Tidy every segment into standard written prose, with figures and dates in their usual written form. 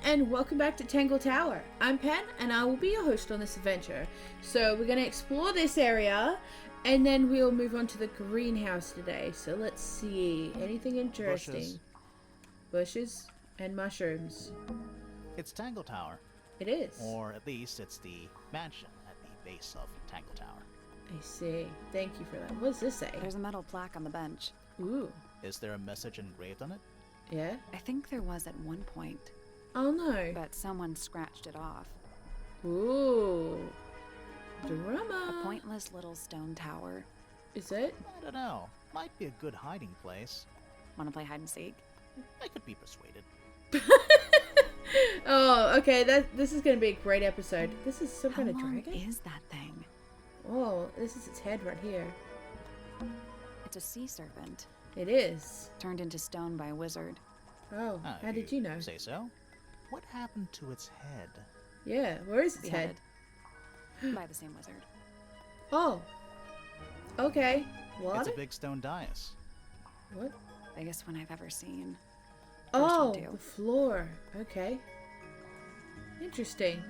and welcome back to Tangle Tower. I'm Pen, and I will be your host on this adventure. So we're going to explore this area, and then we'll move on to the greenhouse today. So let's see, anything interesting? Bushes and mushrooms. It's Tangle Tower. It is. Or at least it's the mansion at the base of Tangle Tower. I see. Thank you for that. What does this say? There's a metal plaque on the bench. Ooh. Is there a message engraved on it? Yeah? I think there was at one point, Oh no. but someone scratched it off. Ooh. Drama. A pointless little stone tower. Is it? I don't know. Might be a good hiding place. Want to play hide and seek? I could be persuaded. Oh, okay. This is going to be a great episode. This is some kind of How long dragon? is that thing? Oh, this is its head right here. It's a sea serpent, It is. turned into stone by a wizard. Oh, how did you know? Say so? What happened to its head? Yeah, where is its head? Beheaded. By the same wizard. Oh. Okay. What? It's a big stone dais. What? Biggest one I've ever seen. Oh, one, too. the floor. Okay. Interesting.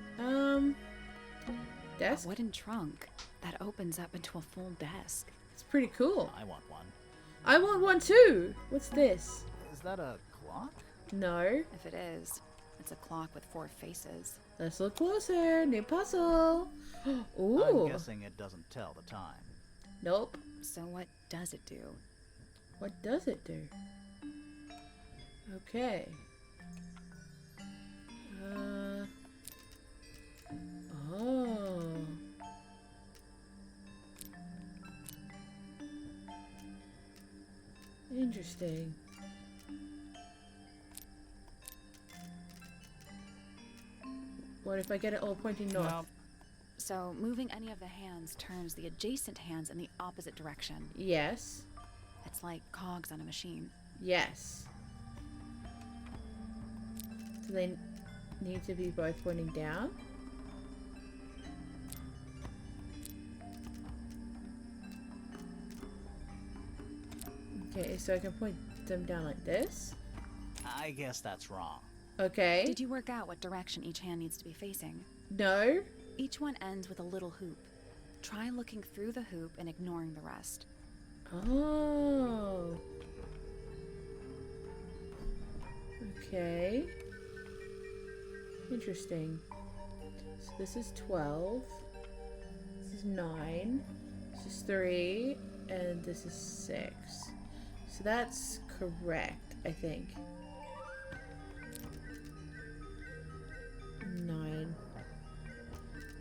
Desk? A wooden trunk that opens up into a full desk. It's pretty cool. I want one. I want one too. What's this? Is that a clock? No. If it is, it's a clock with 4 faces. Let's look closer. New puzzle. Ooh. I'm guessing it doesn't tell the time. Nope. So what does it do? What does it do? Okay. Oh. Interesting. What if I get it all pointing north? No. So moving any of the hands turns the adjacent hands in the opposite direction. Yes. It's like cogs on a machine. Yes. Do they need to be both pointing down? Okay, so I can point them down like this. I guess that's wrong. Okay. Did you work out what direction each hand needs to be facing? No. Each one ends with a little hoop. Try looking through the hoop and ignoring the rest. Oh. Okay. Interesting. So this is 12. This is 9. This is 3. And this is 6. So that's correct, I think. 9.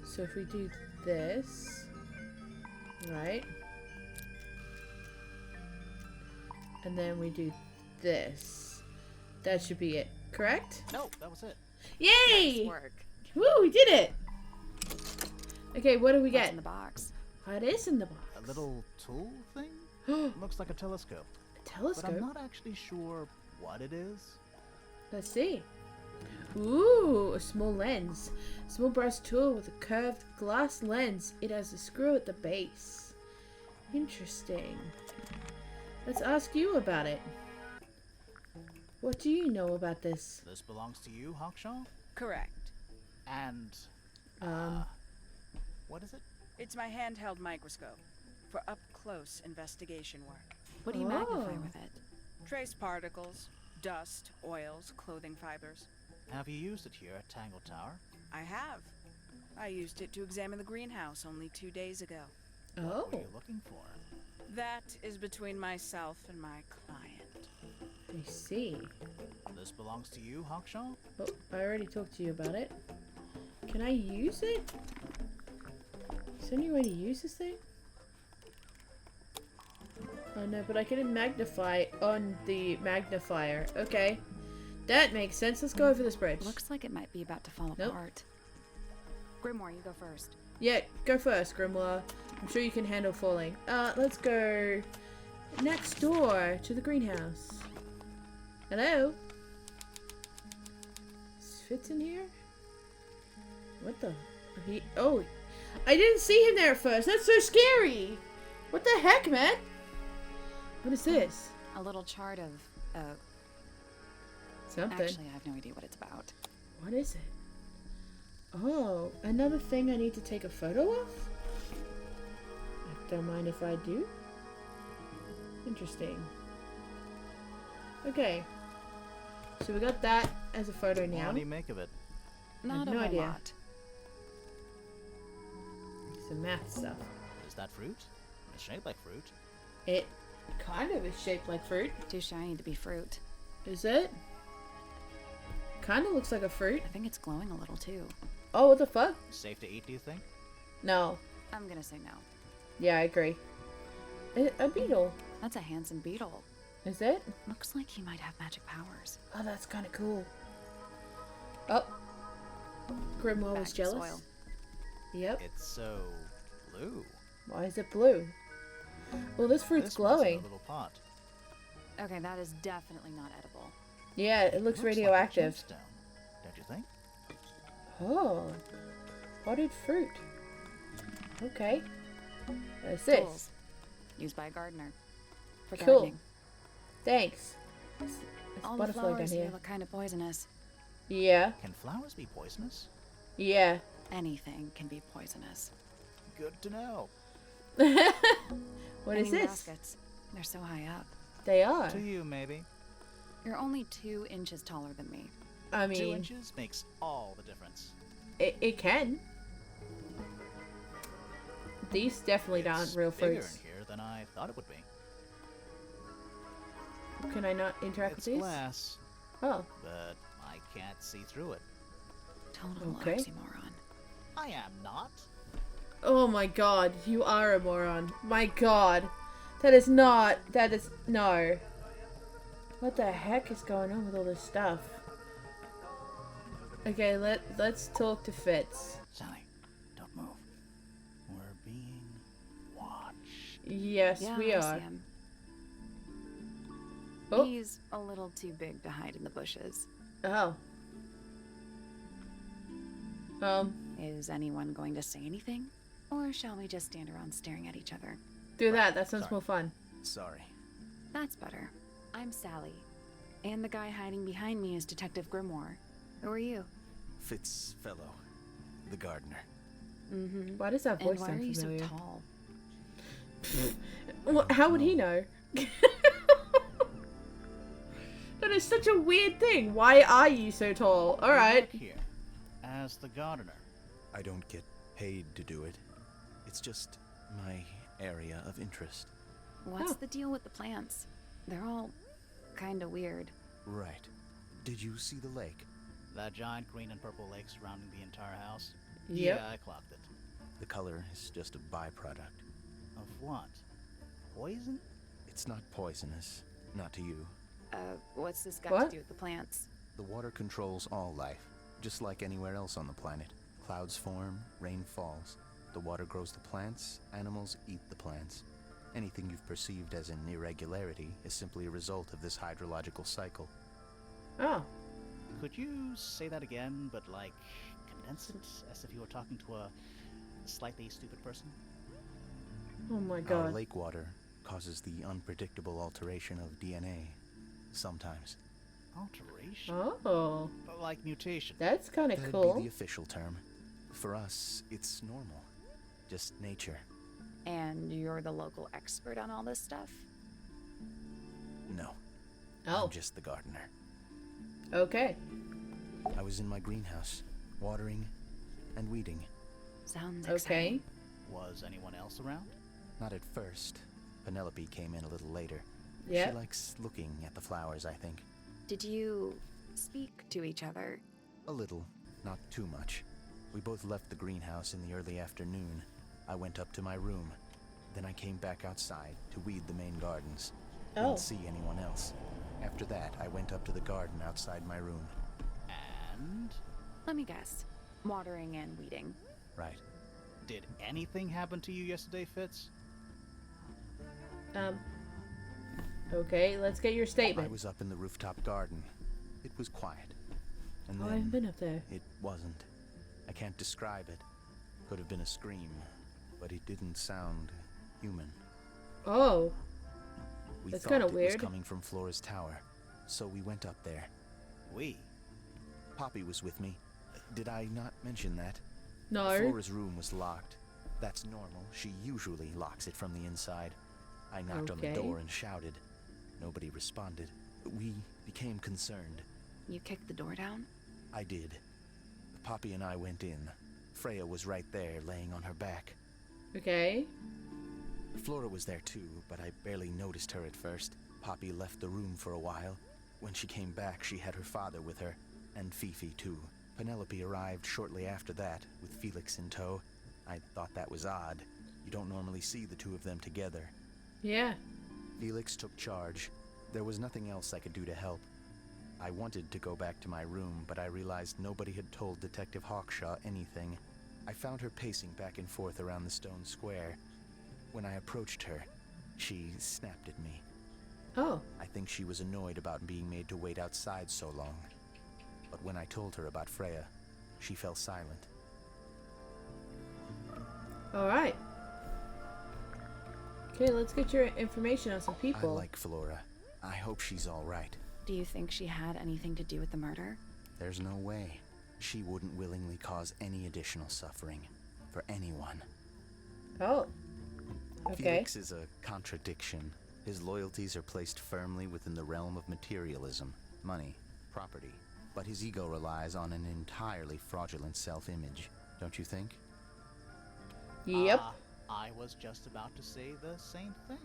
So if we do this, right? And then we do this. That should be it, correct? No, that was it. Yay! Nice work. Woo, we did it! Okay, what do we What's get? in the box? What is in the box? A little tool thing? A Looks like a telescope. But telescope? I'm not actually sure what it is. Let's see. Ooh, a small lens. Small brass tool with a curved glass lens. It has a screw at the base. Interesting. Let's ask you about it. What do you know about this? This belongs to you, Hawkshaw? Correct. And, what is it? It's my handheld microscope for up-close investigation work. What do you magnify with it? Trace particles, dust, oils, clothing fibers. Have you used it here at Tangle Tower? I have. I used it to examine the greenhouse only 2 days ago. What Oh, were you looking for? That is between myself and my client. I see. This belongs to you, Hawkshaw? Oh, I already talked to you about it. Can I use it? Is there any way to use this thing? Oh no, but I can magnify on the magnifier. Okay. That makes sense. Let's go over this bridge. Looks like it might be about to fall Nope. apart. Grimoire, you go first. Yeah, go first, Grimoire. I'm sure you can handle falling. Let's go next door to the greenhouse. Hello? This fits in here? What the? Oh, I didn't see him there at first. That's so scary. What the heck, man? What is this? A little chart of, Something. actually, I have no idea what it's about. What is it? Oh, another thing I need to take a photo of? I don't mind if I do. Interesting. Okay. So we got that as a photo now. What do you make of it? Not no a whole idea. lot. Some math stuff. Is that fruit? It's shaped like fruit. It kind of is shaped like fruit. Too shiny to be fruit. Is it? Kind of looks like a fruit. I think it's glowing a little too. Oh, what the fuck? Safe to eat, do you think? No. I'm gonna say no. Yeah, I agree. A beetle. That's a handsome beetle. Is it? Looks like he might have magic powers. Oh, that's kind of cool. Oh. Grimoire was Back to jealous. soil. Yep. It's so blue. Why is it blue? Well, this fruit's This one's in glowing. a little pot. Okay, that is definitely not edible. Yeah, it looks Like a radioactive. gemstone, don't you think? Oh. Potted fruit. Okay. What's this? Tools. Used by a gardener. For Cool. gardening. Thanks. It's All the butterfly down flowers here. here look kind of poisonous. Yeah. Can flowers be poisonous? Yeah. Anything can be poisonous. Good to know. What is Hanging this? baskets. They're so high up. They are. To you, maybe. You're only 2 inches taller than me. I 2 mean, inches makes all the difference. it can. These definitely aren't It's real bigger fruits. in here than I thought it would be. Can I not interact It's with these? glass, Oh. but I can't see through it. Total Okay. oxymoron. I am not. Oh my god, you are a moron. My god. That is not. That is. No. What the heck is going on with all this stuff? Okay, let's talk to Fitz. Sally, don't move. We're being watched. Yes, Yeah, we I are. see him. Oh. He's a little too big to hide in the bushes. Oh. Is anyone going to say anything? Or shall we just stand around staring at each other? Do that. That sounds Sorry. more fun. Sorry. That's better. I'm Sally. And the guy hiding behind me is Detective Grimoire. Who are you? Fitzfellow, the gardener. Mm-hmm. Why does that And voice why sound are you familiar? so tall? Well, how would he know? That is such a weird thing. Why are you so tall? You Alright. work here as the gardener. I don't get paid to do it. It's just my area of interest. What's Oh. the deal with the plants? They're all kinda weird. Right. Did you see the lake? That giant green and purple lake surrounding the entire house? Yep. Yeah, I clocked it. The color is just a byproduct. Of what? Poison? It's not poisonous. Not to you. What's this got What? to do with the plants? The water controls all life, just like anywhere else on the planet. Clouds form, rain falls. The water grows the plants, animals eat the plants. Anything you've perceived as an irregularity is simply a result of this hydrological cycle. Oh. Could you say that again, but like condense it as if you were talking to a slightly stupid person? Oh my Our god. lake water causes the unpredictable alteration of DNA. Sometimes. Alteration? Oh. Like mutation. That's kind of That'd cool. be the official term. For us, it's normal. Just nature. And you're the local expert on all this stuff? No. Oh. I'm just the gardener. Okay. I was in my greenhouse, watering and weeding. Sounds Okay. exciting. Was anyone else around? Not at first. Penelope came in a little later. Yeah. She likes looking at the flowers, I think. Did you speak to each other? A little, not too much. We both left the greenhouse in the early afternoon. I went up to my room. Then I came back outside to weed the main gardens. Oh. Didn't see anyone else. After that, I went up to the garden outside my room. And Let me guess. Watering and weeding. Right. did anything happen to you yesterday, Fitz? Okay, let's get your I statement. was up in the rooftop garden. It was quiet. And Oh, I then haven't been up there. it wasn't. I can't describe it. Could have been a scream, but it didn't sound human. Oh. We That's thought kinda it was weird. coming from Flora's tower, so we went up there. We. Poppy was with me. Did I not mention that? No. Flora's room was locked. That's normal. She usually locks it from the inside. I knocked on the Okay. door and shouted. Nobody responded. We became concerned. You kicked the door down? I did. Poppy and I went in. Freya was right there, laying on her back. Okay. Flora was there too, but I barely noticed her at first. Poppy left the room for a while. When she came back, she had her father with her, and Fifi too. Penelope arrived shortly after that, with Felix in tow. I thought that was odd. You don't normally see the two of them together. Yeah. Felix took charge. There was nothing else I could do to help. I wanted to go back to my room, but I realized nobody had told Detective Hawkshaw anything. I found her pacing back and forth around the stone square. When I approached her, she snapped at me. Oh. I think she was annoyed about being made to wait outside so long. But when I told her about Freya, she fell silent. Alright. Okay, let's get your information on some people. I like Flora. I hope she's all right. Do you think she had anything to do with the murder? There's no way. She wouldn't willingly cause any additional suffering for anyone. Oh. Okay. Felix is a contradiction. His loyalties are placed firmly within the realm of materialism, money, property. But his ego relies on an entirely fraudulent self-image, don't you think? Yep. I was just about to say the same thing.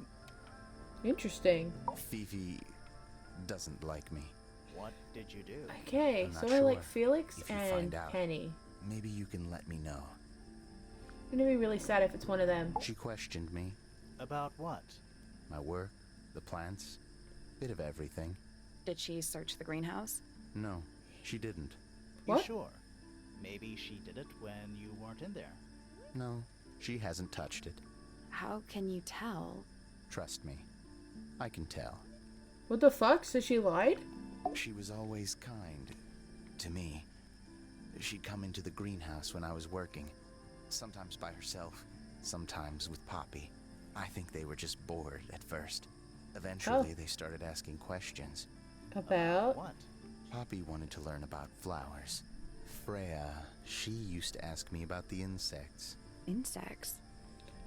Interesting. Fifi doesn't like me. What did you do? Okay, I'm so not I like sure. Felix If you and find out. Penny. Maybe you can let me know. I'm gonna be really sad if it's one of them. She questioned me. About what? My work, the plants, bit of everything. Did she search the greenhouse? No, she didn't. You What? sure? Maybe she did it when you weren't in there. No, she hasn't touched it. How can you tell? Trust me. I can tell. What the fuck? So she lied? She was always kind to me. She'd come into the greenhouse when I was working, sometimes by herself, sometimes with Poppy. I think they were just bored at first. Eventually, they started asking questions. About? What? Poppy wanted to learn about flowers. Freya, she used to ask me about the insects. Insects?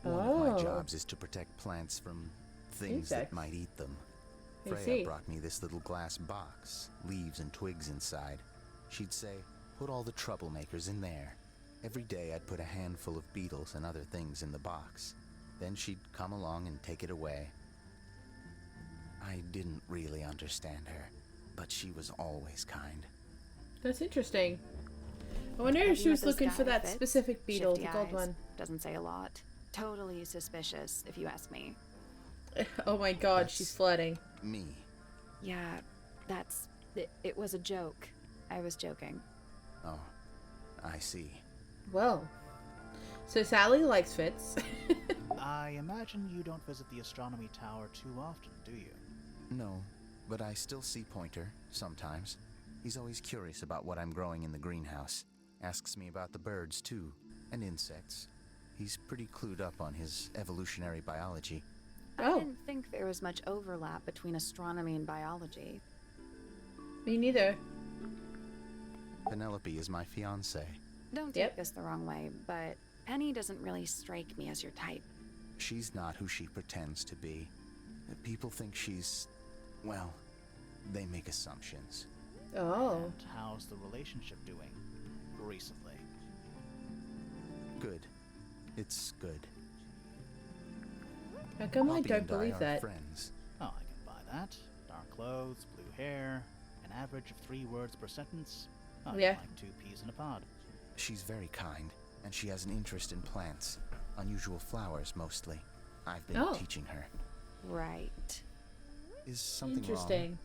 One of my Oh. jobs is to protect plants from things that Insects. might eat them. I Freya see. brought me this little glass box, leaves and twigs inside. She'd say, put all the troublemakers in there. Every day I'd put a handful of beetles and other things in the box. Then she'd come along and take it away. I didn't really understand her, but she was always kind. That's interesting. I wonder Have if you she met was this looking guy, for that Fitz? specific beetle, Shifty the gold eyes. one. Doesn't say a lot. Totally suspicious, if you ask me. Oh my god, That's- she's flooding. Me. Yeah, that's... It was a joke. I was joking. Oh, I see. Well. So Sally likes Fitz. I imagine you don't visit the astronomy tower too often, do you? No, but I still see Pointer, sometimes. He's always curious about what I'm growing in the greenhouse. Asks me about the birds, too, and insects. He's pretty clued up on his evolutionary biology. I Oh. didn't think there was much overlap between astronomy and biology. Me neither. Penelope is my fiancée. Don't Yep. take this the wrong way, but Penny doesn't really strike me as your type. She's not who she pretends to be. People think she's... well, they make assumptions. Oh. And how's the relationship doing recently? Good. It's good. How come I Poppy don't and I believe are that? friends. Oh, I can buy that. Dark clothes, blue hair, an average of 3 words per sentence. Oh, Yeah. like 2 peas in a pod. She's very kind, and she has an interest in plants. Unusual flowers, mostly. I've been Oh. teaching her. Right. Is something Interesting.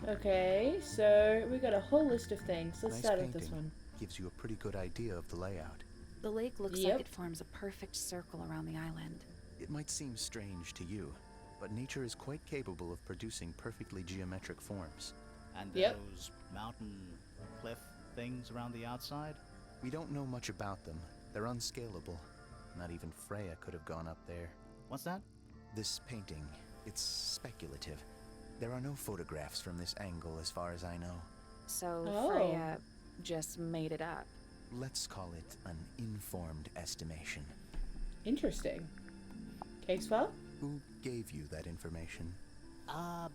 Okay, so we got a whole list of things. Let's Nice start with this painting. one. wrong? Gives you a pretty good idea of the layout. The lake looks Yep. like it forms a perfect circle around the island. It might seem strange to you, but nature is quite capable of producing perfectly geometric forms. And Yep. those mountain cliff things around the outside? We don't know much about them. They're unscalable. Not even Freya could have gone up there. What's that? This painting, it's speculative. There are no photographs from this angle as far as I know. So Oh. Freya just made it up. Let's call it an informed estimation. Interesting. Case file? Who gave you that information? Well...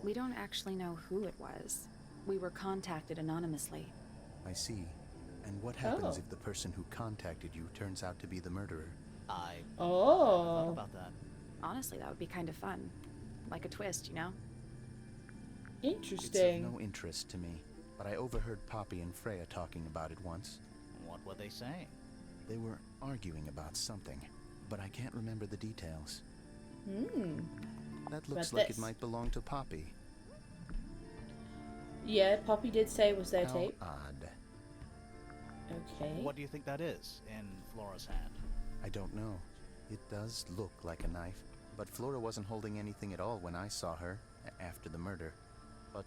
We don't actually know who it was. We were contacted anonymously. I see. And what happens Oh. if the person who contacted you turns out to be the murderer? I thought Oh. about that. Honestly, that would be kind of fun. Like a twist, you know? It's Interesting. of no interest to me, but I overheard Poppy and Freya talking about it once. What were they saying? They were arguing about something, but I can't remember the details. Hmm. That looks About like this. it might belong to Poppy. Yeah, Poppy did say it was their How tape. odd. Okay. What do you think that is in Flora's hand? I don't know. It does look like a knife, but Flora wasn't holding anything at all when I saw her after the murder. But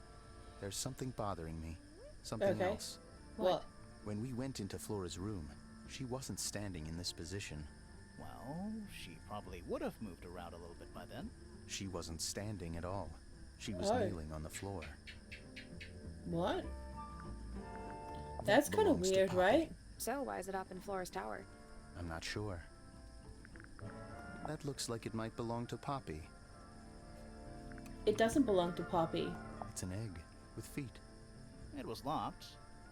there's something bothering me. Something Okay. else. What? When we went into Flora's room, she wasn't standing in this position. Well, she probably would have moved around a little bit by then. She wasn't standing at all. She was Oh. kneeling on the floor. What? That That's kind of belongs to weird, Poppy. right? So, why is it up in Flora's tower? I'm not sure. That looks like it might belong to Poppy. It doesn't belong to Poppy. It's an egg with feet. It was locked,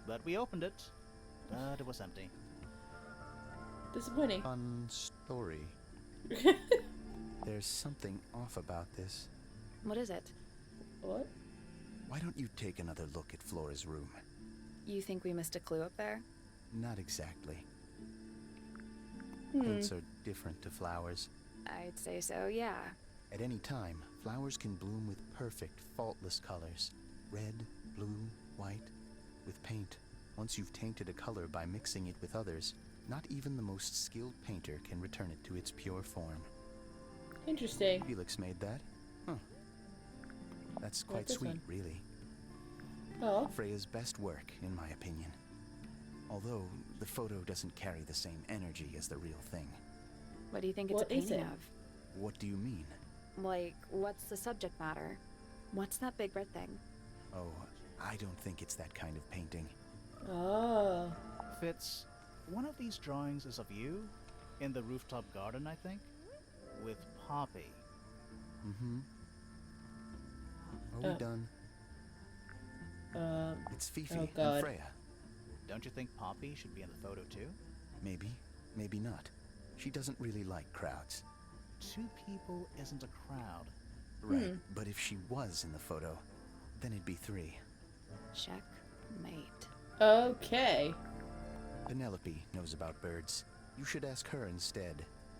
but we opened it. But it was empty. Disappointing. Fun story. There's something off about this. What is it? What? Why don't you take another look at Flora's room? You think we missed a clue up there? Not exactly. Hmm. Plants are different to flowers. I'd say so, yeah. At any time, flowers can bloom with perfect, faultless colors. Red, blue, white. With paint, once you've tainted a color by mixing it with others, not even the most skilled painter can return it to its pure form. Interesting. Felix made that? Huh. That's Like quite this sweet, one. really. Oh. Freya's best work, in my opinion. Although, the photo doesn't carry the same energy as the real thing. What do you think it's What a is painting it? of? What do you mean? Like, what's the subject matter? What's that big red thing? Oh, I don't think it's that kind of painting. Oh. Fitz, one of these drawings is of you in the rooftop garden, I think, with Poppy. Mm-hmm. Are we done? Um. It's Fifi Oh, and God. Freya. Don't you think Poppy should be in the photo too? Maybe, maybe not. She doesn't really like crowds. 2 people isn't a crowd. Right, but if she was in the photo, then it'd be 3. Checkmate. Okay. Penelope knows about birds. You should ask her instead.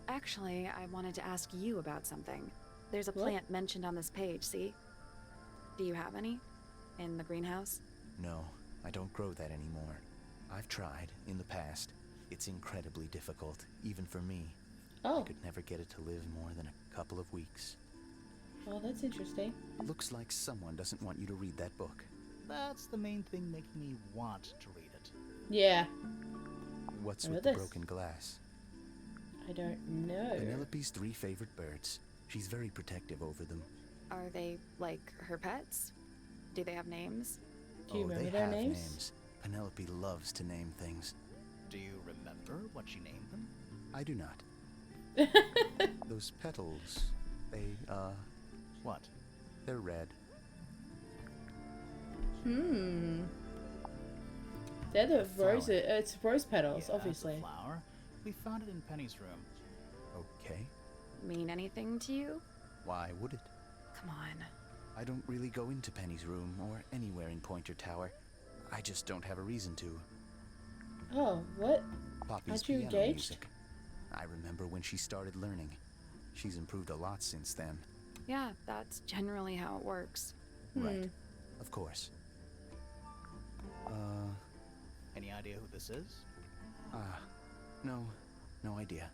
Actually, I wanted to ask you about something. There's a What? plant mentioned on this page, see? Do you have any? In the greenhouse? No, I don't grow that anymore. I've tried, in the past. It's incredibly difficult, even for me. Oh. I could never get it to live more than a couple of weeks. Well, that's interesting. Looks like someone doesn't want you to read that book. That's the main thing making me want to read it. Yeah. What's What with about the this? broken glass? I don't know. Penelope's 3 favorite birds. She's very protective over them. Are they, like, her pets? Do they have names? Do you Oh, remember they their have names? Penelope loves to name things. Do you remember what she named them? I do not. Those petals, What? they're red. Hmm. They're the flower. rose. It's rose petals, Yeah, obviously. the flower. We found it in Penny's room. Okay. Mean anything to you? Why would it? Come on. I don't really go into Penny's room or anywhere in Pointer Tower. I just don't have a reason to. Oh, what? Poppy's Aren't you piano engaged? music. I remember when she started learning. She's improved a lot since then. Yeah, that's generally how it works. Right. Of course. Any idea who this is? No idea.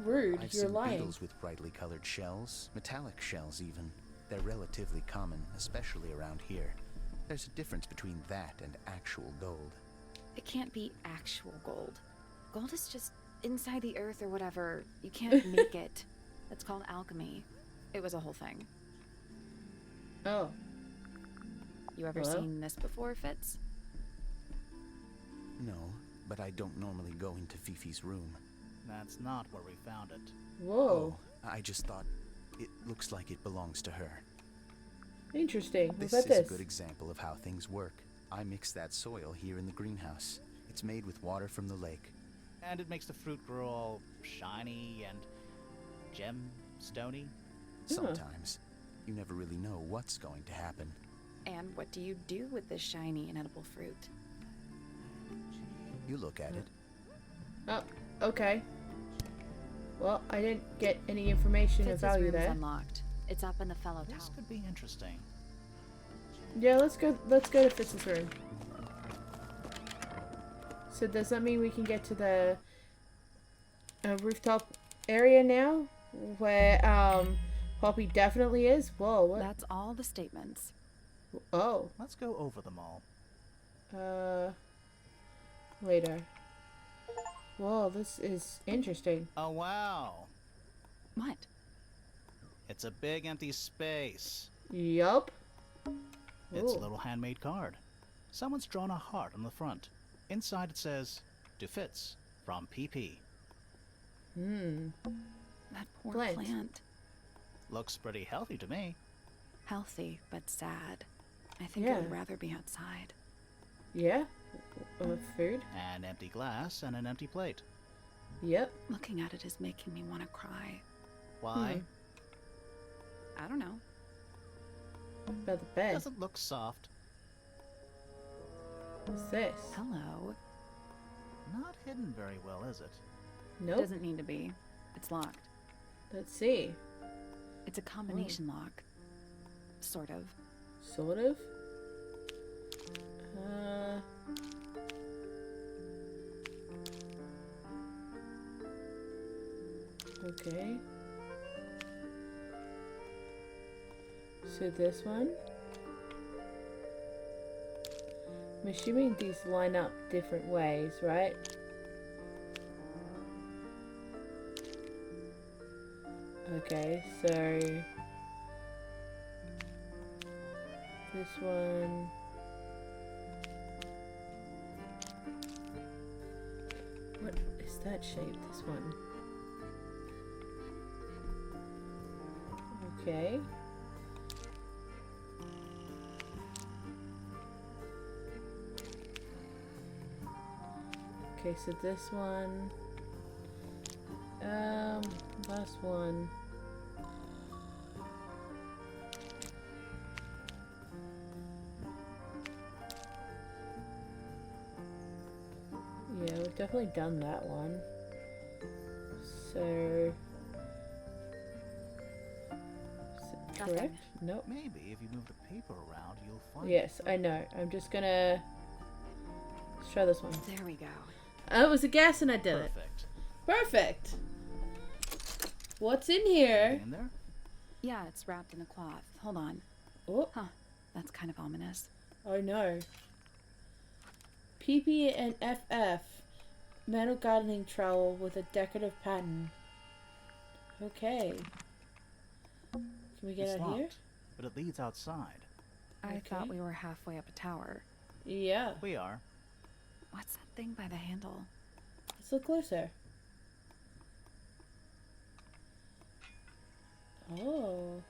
Rude. I've You're seen lying. beetles with brightly colored shells, metallic shells even. They're relatively common, especially around here. There's a difference between that and actual gold. It can't be actual gold. Gold is just inside the earth or whatever. You can't make it. That's called alchemy. It was a whole thing. Oh. You ever Hello? seen this before, Fitz? No, but I don't normally go into Fifi's room. That's not where we found it. Whoa. I just thought it looks like it belongs to her. Interesting. What This about is this? a good example of how things work. I mix that soil here in the greenhouse. It's made with water from the lake. And it makes the fruit grow all shiny and gem-stony. Sometimes you never really know what's going to happen. And what do you do with this shiny, inedible fruit? You look at it. Oh, okay. Well, I didn't get any information of Fitz's value room's there. unlocked. It's up in the fellow This tower. could be interesting. Yeah, let's go to Fitz's room. So does that mean we can get to the rooftop area now? Where Poppy definitely is? Whoa, what? That's all the statements. Oh. Let's go over them all. Later. Whoa, this is interesting. Oh, wow. What? It's a big empty space. Yup. It's a Ooh. little handmade card. Someone's drawn a heart on the front. Inside it says, to Fitz, from PP. That poor Plant. plant. Looks pretty healthy to me. Healthy, but sad. I think Yeah. it would rather be outside. Yeah? Food? An empty glass and an empty plate. Yep. Looking at it is making me want to cry. Why? I don't know. About the bed. Doesn't look soft. What's this? Hello. Not hidden very well, is it? Nope. Doesn't need to be. It's locked. Let's see. It's a combination lock. Sort of. Sort of. Okay. So this one. I'm assuming these line up different ways, right? Okay, so this one. What is that shape? This one. Okay. Okay, so this one. Last one. Yeah, we've definitely done that one. So, is it Nothing. correct? Nope. Maybe if you move the paper around, you'll find Yes, I know. I'm just gonna let's try this one. There we go. Oh, it was a guess and I did it. Perfect. Perfect. What's in here? In there? Yeah, it's wrapped in a cloth. Hold on. Oh, Huh. That's kind of ominous. oh no. PP and FF. Metal gardening trowel with a decorative pattern. Okay. Can we get It's out locked, here? but it leads outside. I thought Okay. we were halfway up a tower. Yeah. We are. What's that thing by the handle? Let's look closer. Oh.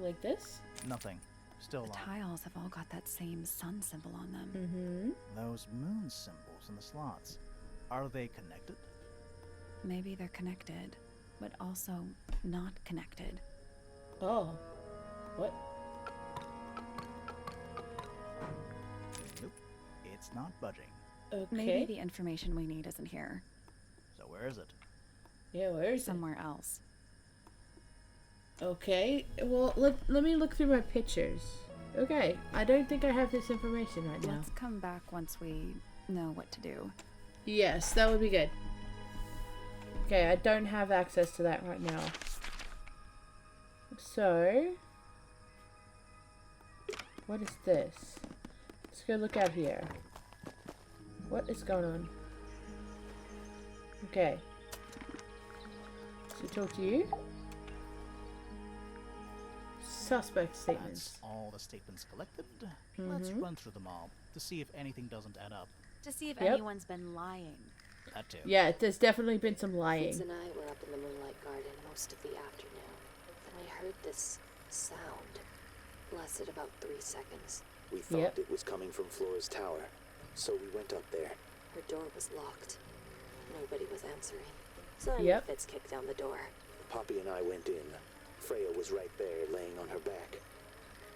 Like this? Nothing. Still The locked. tiles have all got that same sun symbol on them. Mm-hmm. Those moon symbols in the slots. Are they connected? Maybe they're connected, but also not connected. Oh. What? Nope. It's not budging. Okay. Maybe the information we need isn't here. So where is it? Yeah, where is it? Somewhere else. Okay. Well, let me look through my pictures. Okay. I don't think I have this information right now. Let's come back once we know what to do. Yes, that would be good. Okay, I don't have access to that right now. So, what is this? Let's go look out here. What is going on? Okay. So talk to you. Suspect statements. That's all the statements collected. Let's run through them all to see if anything doesn't add up. To see if Yep. anyone's been lying. That too. Yeah, there's definitely been some Fitz lying. and I were up in the Moonlight Garden most of the afternoon. Then we heard this sound. Lasted about 3 seconds. We thought Yep. it was coming from Flora's tower, so we went up there. Her door was locked. Nobody was answering. So I Yep. made Fitz kick down the door. Poppy and I went in. Freya was right there, laying on her back.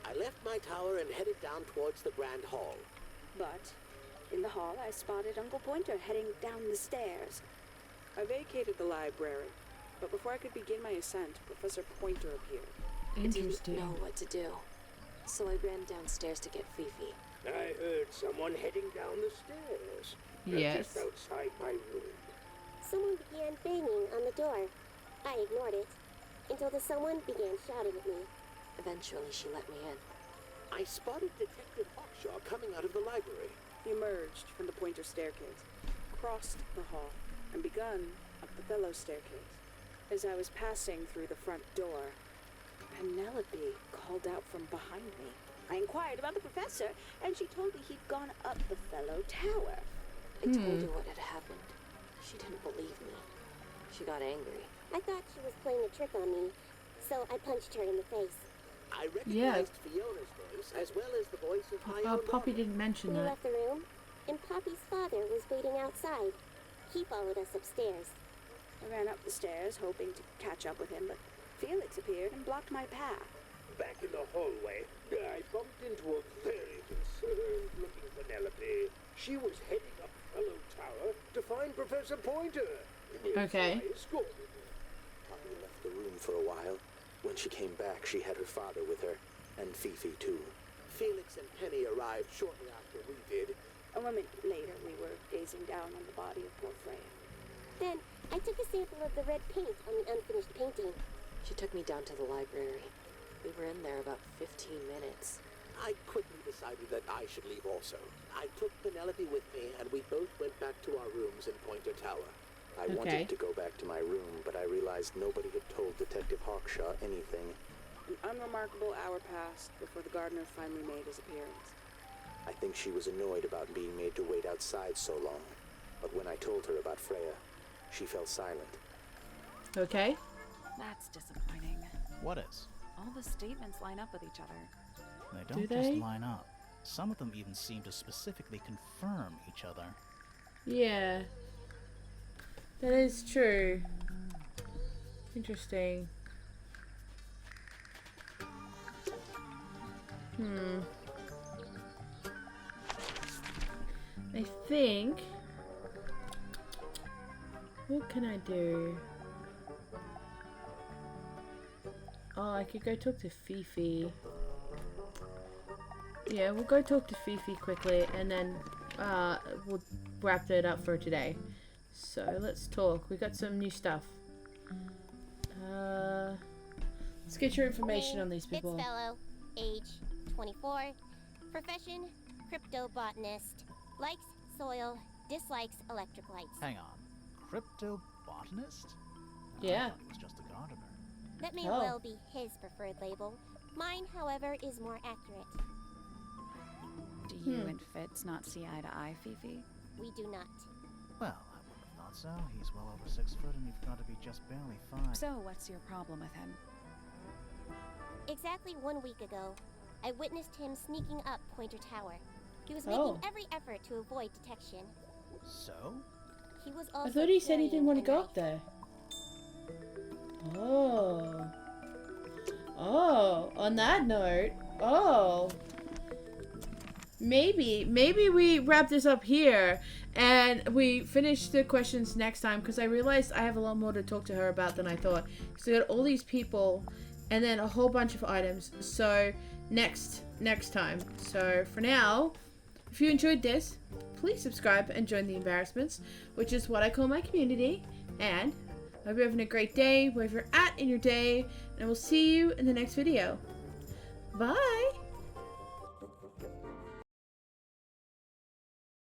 I left my tower and headed down towards the Grand Hall. But in the hall, I spotted Uncle Pointer heading down the stairs. I vacated the library, but before I could begin my ascent, Professor Pointer appeared. I didn't Interesting. know what to do. So I ran downstairs to get Fifi. I heard someone heading down the stairs. Yes. Just outside my room. Someone began banging on the door. I ignored it until the someone began shouting at me. Eventually, she let me in. I spotted Detective Hawkshaw coming out of the library. He emerged from the Pointer staircase, crossed the hall, and begun up the fellow staircase. As I was passing through the front door, Penelope called out from behind me. I inquired about the professor, and she told me he'd gone up the fellow tower. I told her what had happened. She didn't believe me. She got angry. I thought she was playing a trick on me, so I punched her in the face. I recognized Fiona's voice as well as the voice of my Oh, own Poppy daughter. didn't mention We that. left the room, and Poppy's father was waiting outside. He followed us upstairs. I ran up the stairs, hoping to catch up with him, but Felix appeared and blocked my path. Back in the hallway, I bumped into a very concerned-looking Penelope. She was heading up Fellow Tower to find Professor Pointer. Okay. I escorted her. Poppy left the room for a while. When she came back, she had her father with her, and Fifi too. Felix and Penny arrived shortly after we did. A moment later, we were gazing down on the body of poor Freya. Then I took a sample of the red paint on the unfinished painting. She took me down to the library. We were in there about 15 minutes. I quickly decided that I should leave also. I took Penelope with me, and we both went back to our rooms in Pointer Tower. I Okay. wanted to go back to my room, but I realized nobody had told Detective Hawkshaw anything. An unremarkable hour passed before the gardener finally made his appearance. I think she was annoyed about being made to wait outside so long. But when I told her about Freya, she fell silent. Okay. That's disappointing. What is? All the statements line up with each other. They Do don't they? just line up. Some of them even seem to specifically confirm each other. Yeah. That is true. Interesting. I think... What can I do? Oh, I could go talk to Fifi. Yeah, we'll go talk to Fifi quickly, and then we'll wrap it up for today. So let's talk. We got some new stuff. Let's get your information on these people. It's fellow, age 24, profession cryptobotanist, likes soil, dislikes electric lights. Hang on. Cryptobotanist? Yeah. I thought he was just a gardener. That may Oh. well be his preferred label. Mine, however, is more accurate. Do you and Fitz not see eye to eye, Fifi? We do not. Well, I wouldn't have thought so. He's well over 6 foot and you've got to be just barely 5. So, what's your problem with him? Exactly 1 week ago, I witnessed him sneaking up Pointer Tower. He was Oh. making every effort to avoid detection. So? He was also I thought he said he didn't want to carrying go a up there. Oh. Oh, on that note, oh. Maybe we wrap this up here and we finish the questions next time, because I realized I have a lot more to talk to her about than I thought. So we got all these people and then a whole bunch of items. So next time. So for now, if you enjoyed this, please subscribe and join the embarrassments, which is what I call my community. And I hope you're having a great day, wherever you're at in your day, and I will see you in the next video. Bye!